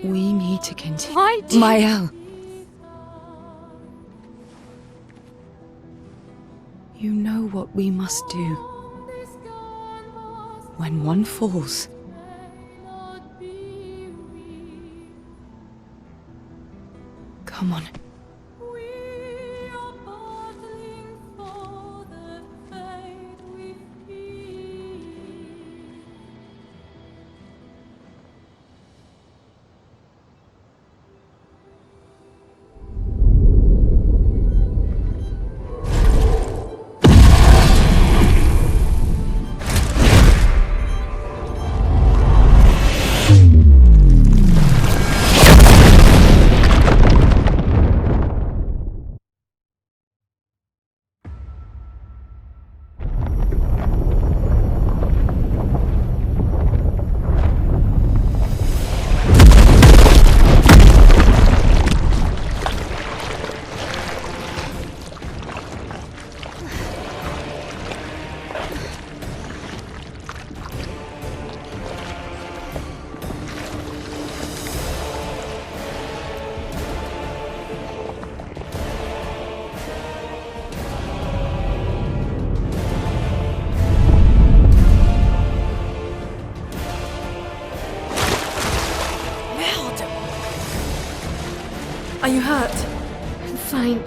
We need to continue. Why do Mael. You know what we must do. When one falls, come on. Are you hurt? I'm fine.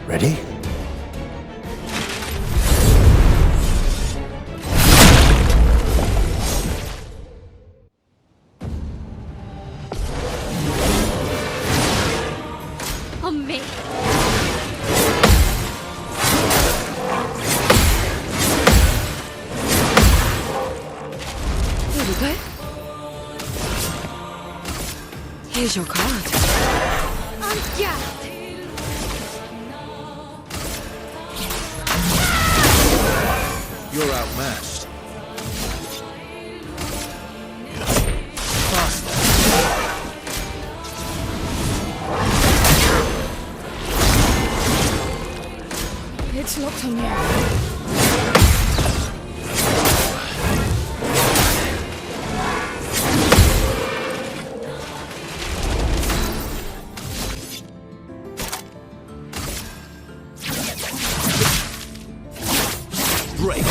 Ready? On me. Here we go. Here's your card. Yeah. You're outmatched. Faster. It's locked on you. Break.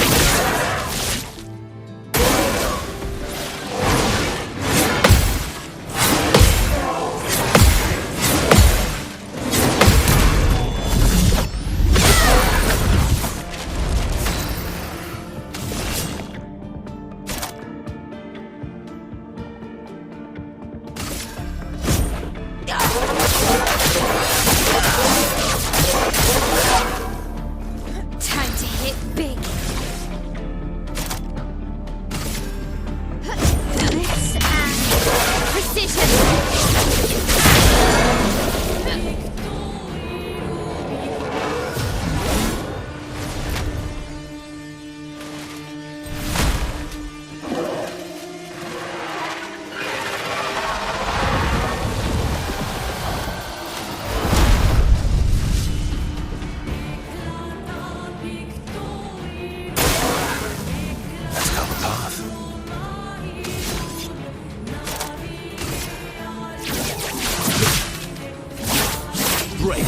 Time to hit big. Blitz and precision. Let's go the path. Break.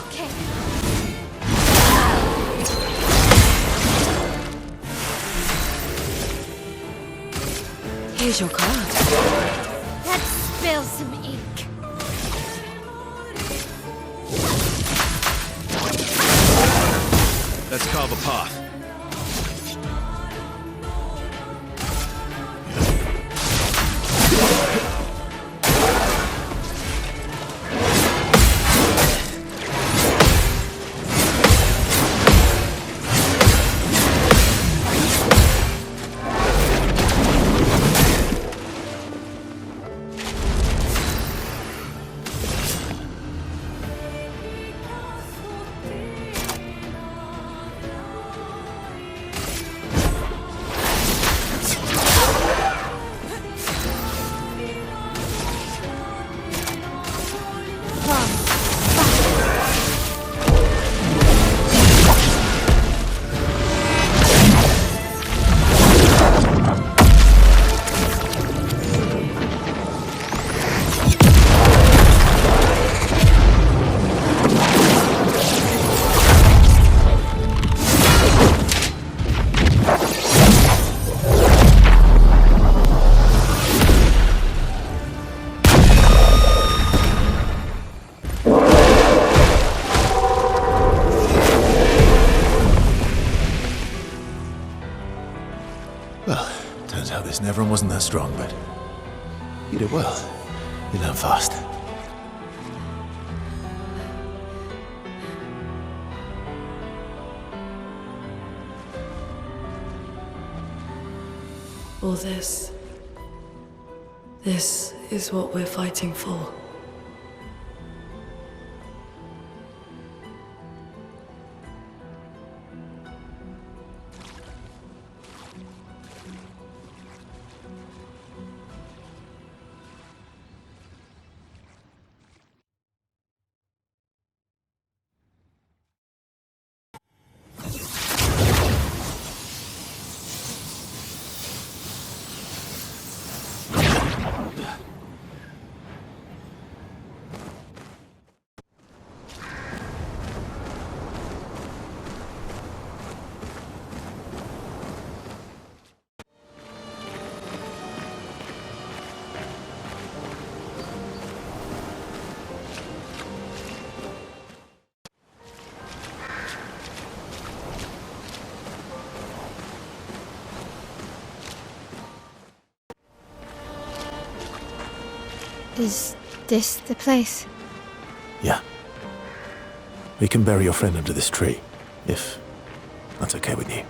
Okay. Here's your card. Let's spill some ink. Let's carve a path. Listen, everyone wasn't that strong, but you did well. You learn fast. All this is what we're fighting for. Is this the place? Yeah. We can bury your friend under this tree, if that's okay with you.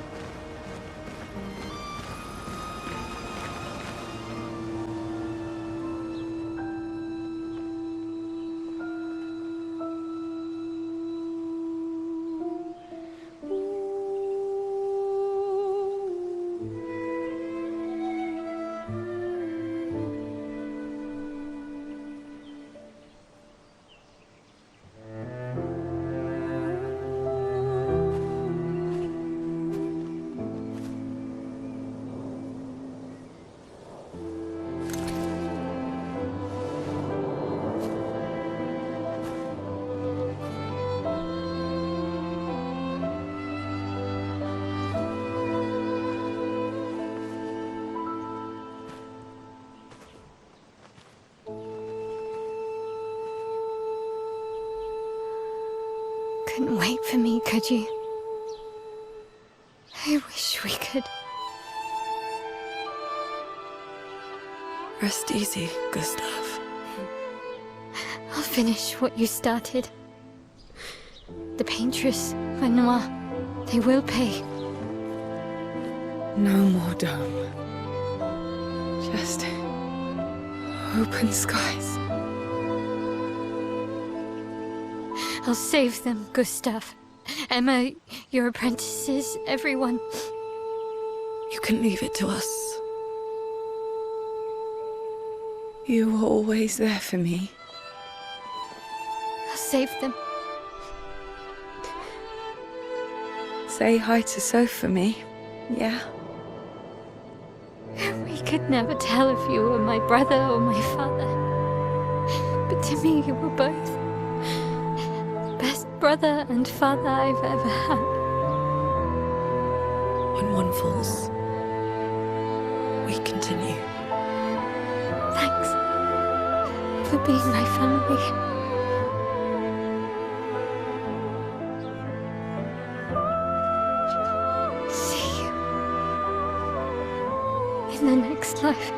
Couldn't wait for me, could you? I wish we could. Rest easy, Gustav. I'll finish what you started. The paintress, Renoir, they will pay. No more dome. Just open skies. I'll save them, Gustav. Emma, your apprentices, everyone. You can leave it to us. You were always there for me. I'll save them. Say hi to Soph for me, yeah? We could never tell if you were my brother or my father. But to me, you were both. Best brother and father I've ever had. When one falls, we continue. Thanks for being my family. See you in the next life.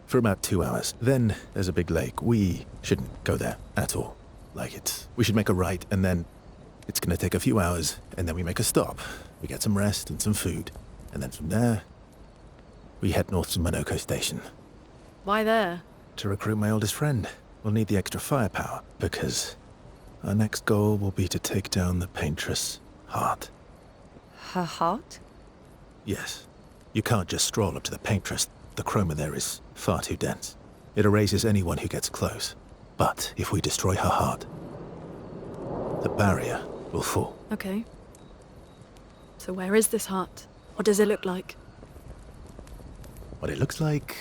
For about 2 hours. Then there's a big lake. We shouldn't go there at all. We should make a right, and then it's gonna take a few hours, and then we make a stop. We get some rest and some food. And then from there, we head north to Monoko Station Why there? to recruit my oldest friend. we'll need the extra firepower, because our next goal will be to take down the Paintress' heart. Her heart? Yes. You can't just stroll up to the Paintress. The chroma there is far too dense. It erases anyone who gets close. But if we destroy her heart, the barrier will fall. Okay. So where is this heart? What does it look like? What it looks like,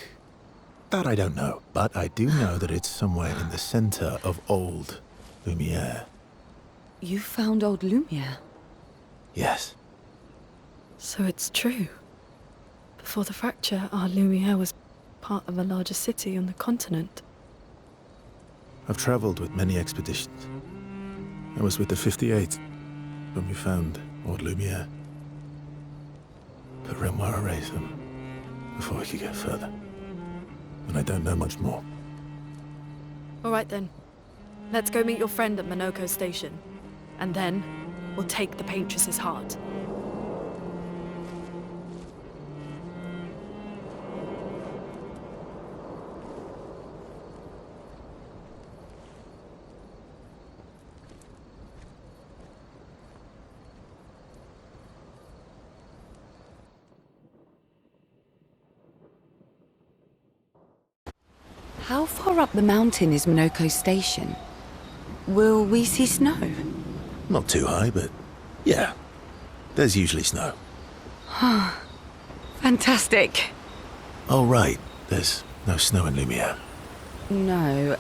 that I don't know. But I do know that it's somewhere in the center of old Lumiere. You found old Lumiere? Yes. So it's true. Before the fracture, our Lumiere was part of a larger city on the continent. I've traveled with many expeditions. I was with the 58 when we found old Lumiere. But Renoir erased them before we could get further. And I don't know much more. All right then. Let's go meet your friend at Minoko Station. And then, we'll take the Paintress's heart. How far up the mountain is Minoko Station? Will we see snow? Not too high, but yeah. There's usually snow. Fantastic. Oh, right. There's no snow in Lumiere. No,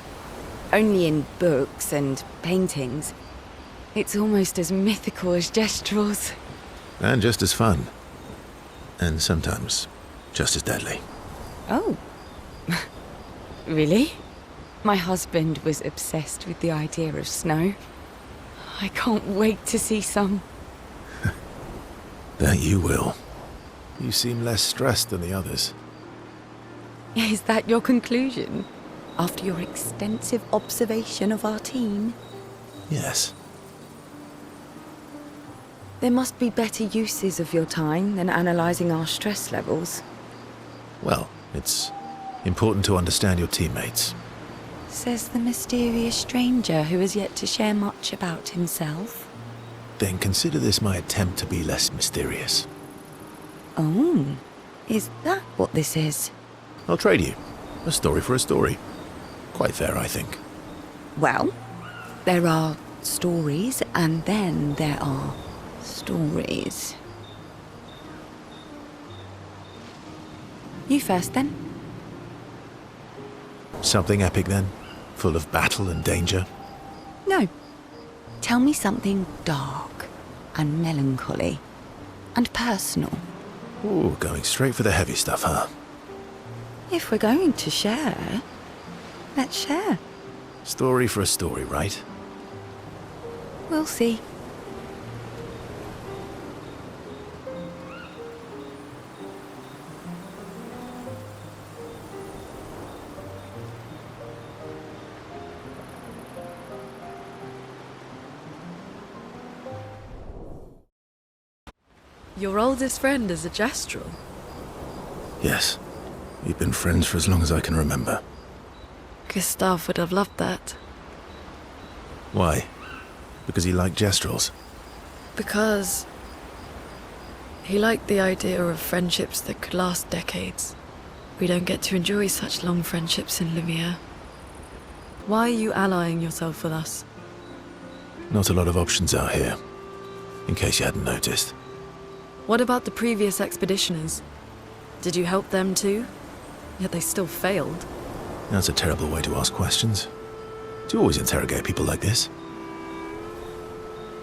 only in books and paintings. It's almost as mythical as Gestrels. And just as fun. And sometimes just as deadly. Oh. Really? My husband was obsessed with the idea of snow. I can't wait to see some. That you will. You seem less stressed than the others. Is that your conclusion? After your extensive observation of our team? Yes. There must be better uses of your time than analysing our stress levels. Well, it's important to understand your teammates. Says the mysterious stranger who has yet to share much about himself. Then consider this my attempt to be less mysterious. Oh, is that what this is? I'll trade you. A story for a story. Quite fair, I think. Well, there are stories, and then there are stories. You first, then. Something epic, then? Full of battle and danger? No. Tell me something dark and melancholy and personal. Ooh, going straight for the heavy stuff, huh? If we're going to share, let's share. Story for a story, right? We'll see. Your oldest friend is a Gestrel. Yes. We've been friends for as long as I can remember. Gustav would have loved that. Why? Because he liked Gestrels? Because he liked the idea of friendships that could last decades. We don't get to enjoy such long friendships in Lumiere. Why are you allying yourself with us? Not a lot of options out here, in case you hadn't noticed. What about the previous expeditioners? Did you help them too? Yet they still failed. That's a terrible way to ask questions. Do you always interrogate people like this?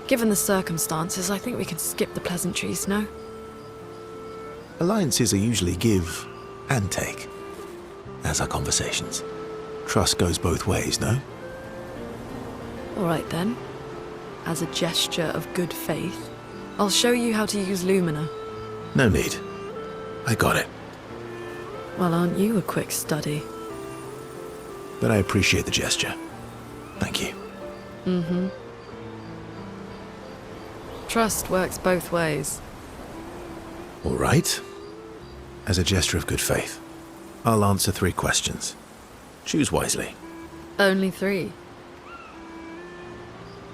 Given the circumstances, I think we can skip the pleasantries, no? Alliances are usually give and take, as are conversations. Trust goes both ways, no? All right then. As a gesture of good faith, I'll show you how to use Lumina. No need. I got it. Well, aren't you a quick study? But I appreciate the gesture. Thank you. Mm-hmm. Trust works both ways. All right. As a gesture of good faith, I'll answer 3 questions. Choose wisely. Only 3.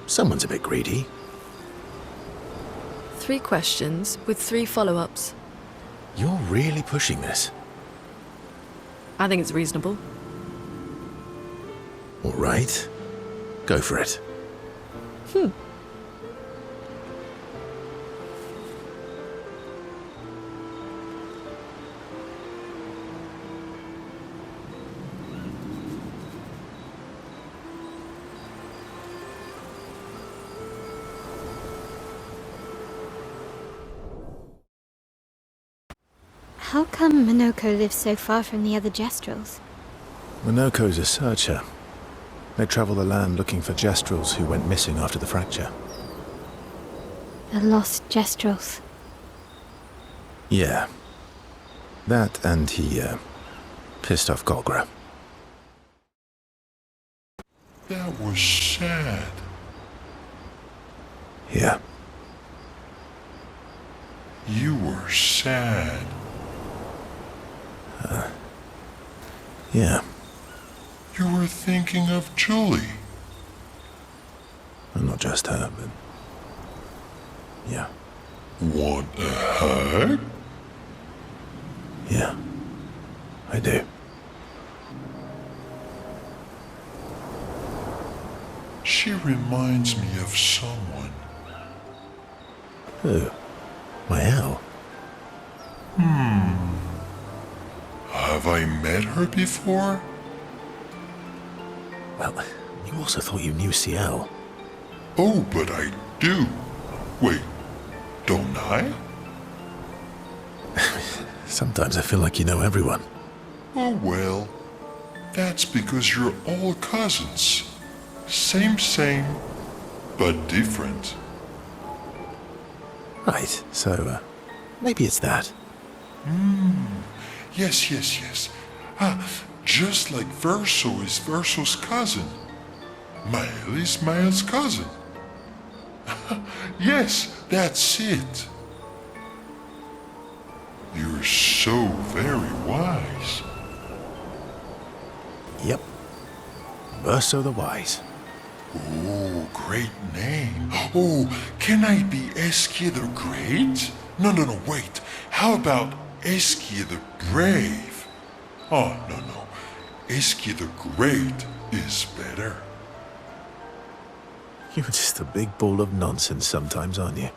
Someone's a bit greedy. 3 questions with 3 follow-ups. You're really pushing this. I think it's reasonable. All right. Go for it. How come Minoko lives so far from the other Jestrels? Minoko's a searcher. They travel the land looking for Jestrels who went missing after the fracture. The lost Jestrels. Yeah. That and he, pissed off Golgra. That was sad. Yeah. You were sad. Yeah. You were thinking of Julie. And not just her, but... yeah. Want a hug? Yeah. I do. She reminds me of someone. Who? Mael? Have I met her before? Well, you also thought you knew Ciel. Oh, but I do. Wait, don't I? Sometimes I feel like you know everyone. Oh well, that's because you're all cousins. Same, but different. Right, so, maybe it's that. Yes. Just like Verso is Verso's cousin. Mael is Mael's cousin. Yes, that's it. You're so very wise. Yep. Verso the Wise. Oh, great name. Oh, can I be Eskia the Great? No, wait. How about Eskia the Brave? Oh, no. Eskia the Great is better. You're just a big ball of nonsense sometimes, aren't you?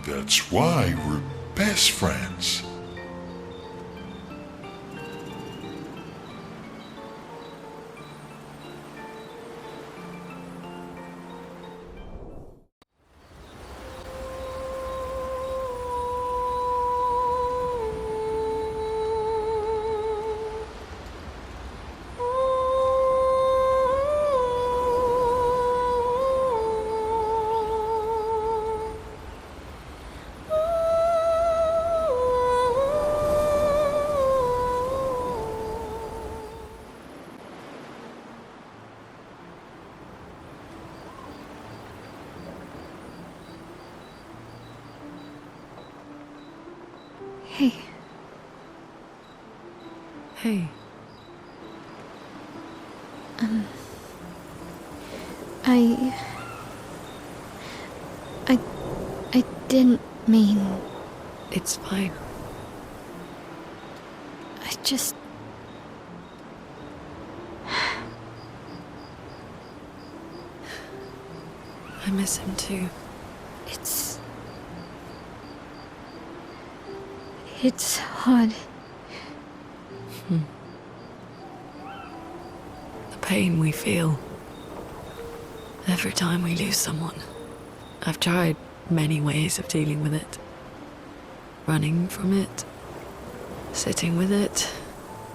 That's why we're best friends. Hey, Hey, I didn't mean... it's fine. I just... I miss him too. It's hard. The pain we feel every time we lose someone. I've tried many ways of dealing with it. Running from it, sitting with it,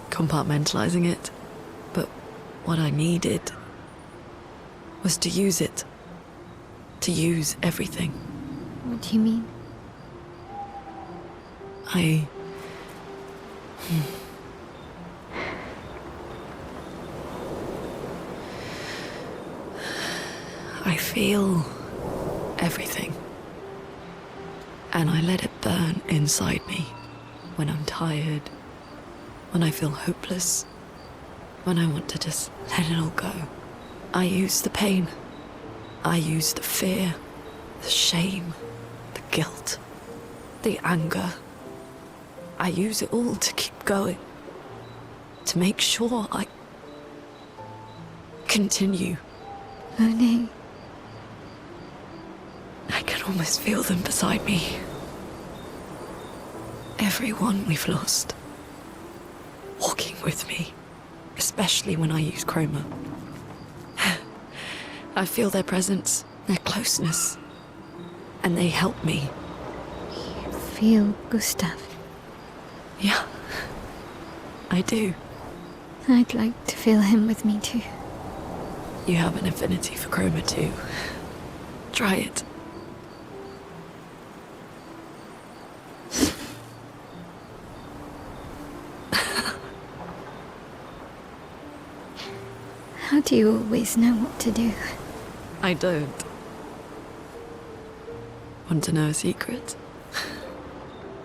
compartmentalizing it. But what I needed was to use it. To use everything. What do you mean? I feel everything. And I let it burn inside me when I'm tired, when I feel hopeless, when I want to just let it all go. I use the pain. I use the fear, the shame, the guilt, the anger. I use it all to keep going. To make sure I continue. Monet. I can almost feel them beside me. Everyone we've lost. Walking with me. Especially when I use chroma. I feel their presence, their closeness. And they help me. Feel Gustav. Yeah, I do. I'd like to feel him with me too. You have an affinity for chroma too. Try it. How do you always know what to do? I don't. Want to know a secret?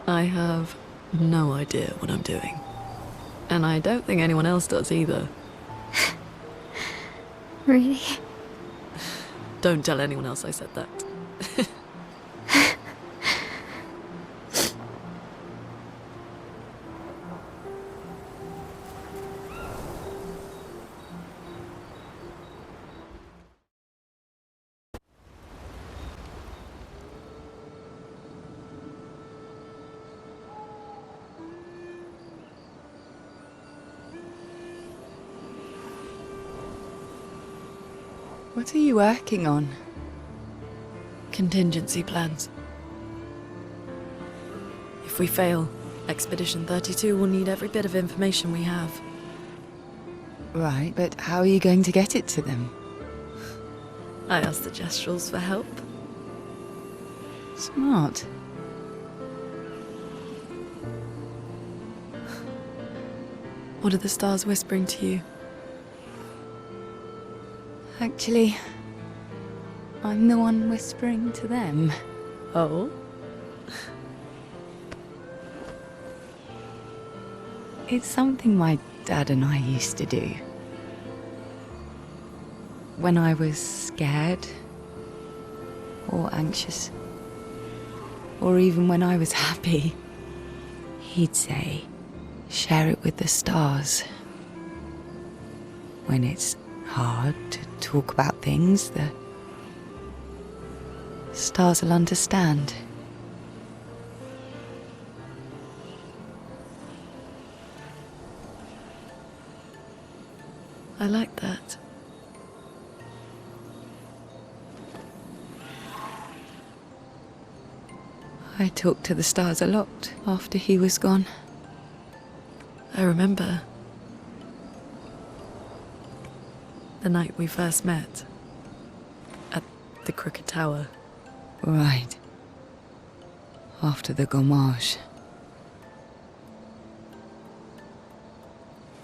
I have no idea what I'm doing. And I don't think anyone else does either. Really? Don't tell anyone else I said that. What are you working on? Contingency plans. If we fail, Expedition 32 will need every bit of information we have. Right, but how are you going to get it to them? I asked the Gestrals for help. Smart. What are the stars whispering to you? Actually, I'm the one whispering to them. Oh? It's something my dad and I used to do. When I was scared, or anxious, or even when I was happy, he'd say, share it with the stars. When it's hard to talk about things, the stars will understand. I like that. I talked to the stars a lot after he was gone. I remember the night we first met at the Crooked Tower. Right. After the gommage.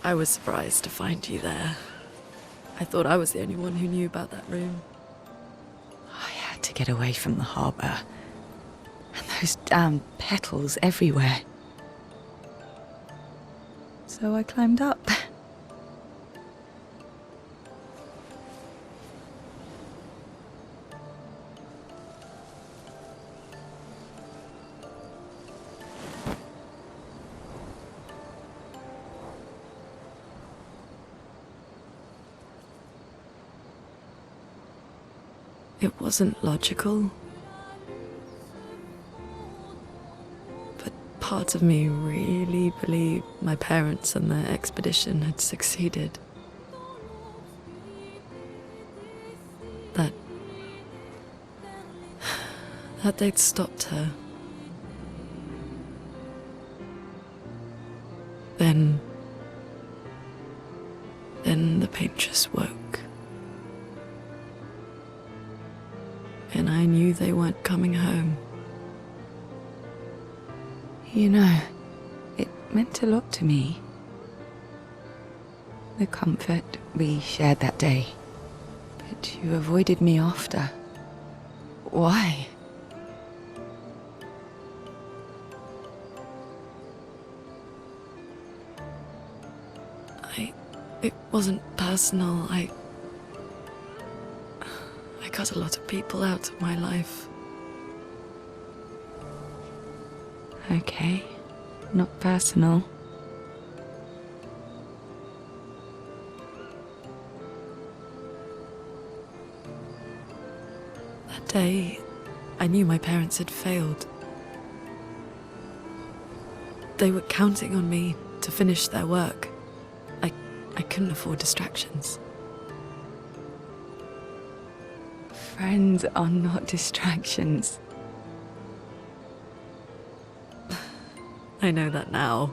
I was surprised to find you there. I thought I was the only one who knew about that room. I had to get away from the harbour. And those damn petals everywhere. So I climbed up. It wasn't logical. But part of me really believed my parents and their expedition had succeeded. That they'd stopped her. Then the paint just woke. And I knew they weren't coming home. You know, it meant a lot to me. The comfort we shared that day. But you avoided me after. Why? It wasn't personal. I cut a lot of people out of my life. Okay, not personal. That day, I knew my parents had failed. They were counting on me to finish their work. I couldn't afford distractions. Friends are not distractions. I know that now.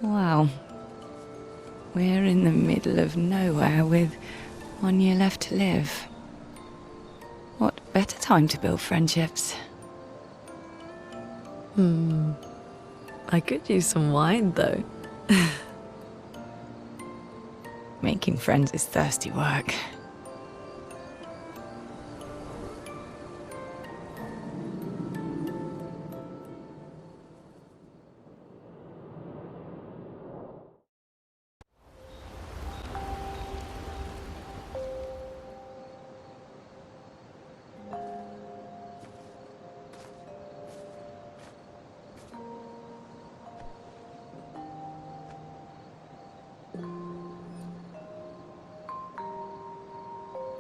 Wow. We're in the middle of nowhere with 1 year left to live. What better time to build friendships? I could use some wine, though. Making friends is thirsty work.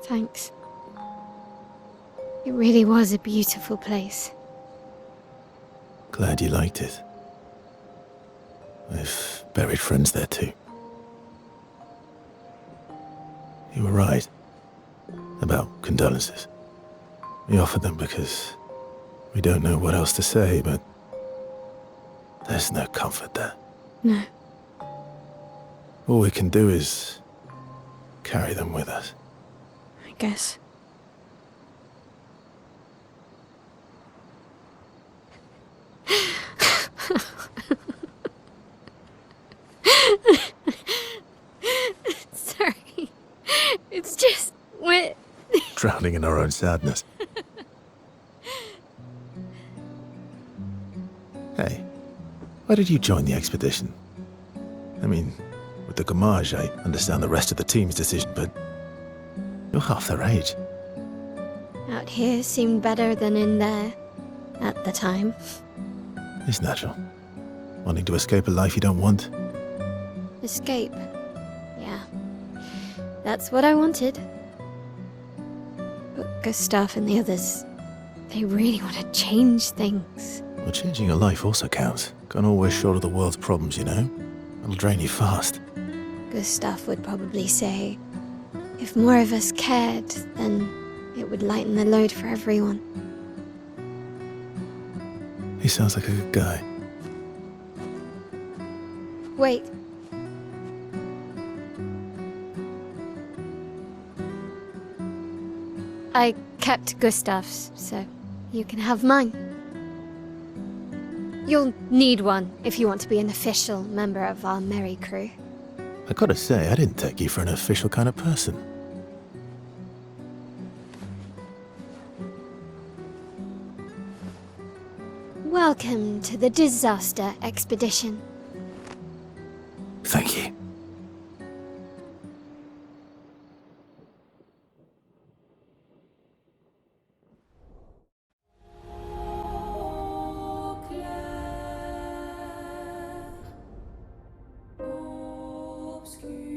Thanks. It really was a beautiful place. Glad you liked it. I've buried friends there too. You were right about condolences. We offer them because we don't know what else to say, but there's no comfort there. No. All we can do is carry them with us. I guess. Sorry. It's just we're Drowning in our own sadness. Hey, why did you join the expedition? I mean, with the Gamage, I understand the rest of the team's decision, but you're half their age. out here seemed better than in there at the time. It's natural. Wanting to escape a life you don't want. Escape. Yeah. That's what I wanted. But Gustav and the others, they really want to change things. Well, changing your life also counts. Can't always shoulder the world's problems, you know? It'll drain you fast. Gustav would probably say, if more of us cared, then it would lighten the load for everyone. He sounds like a good guy. Wait. I kept Gustav's, so you can have mine. You'll need one if you want to be an official member of our merry crew. I gotta say, I didn't take you for an official kind of person. Welcome to the disaster expedition. Thank you. Clair, obscur.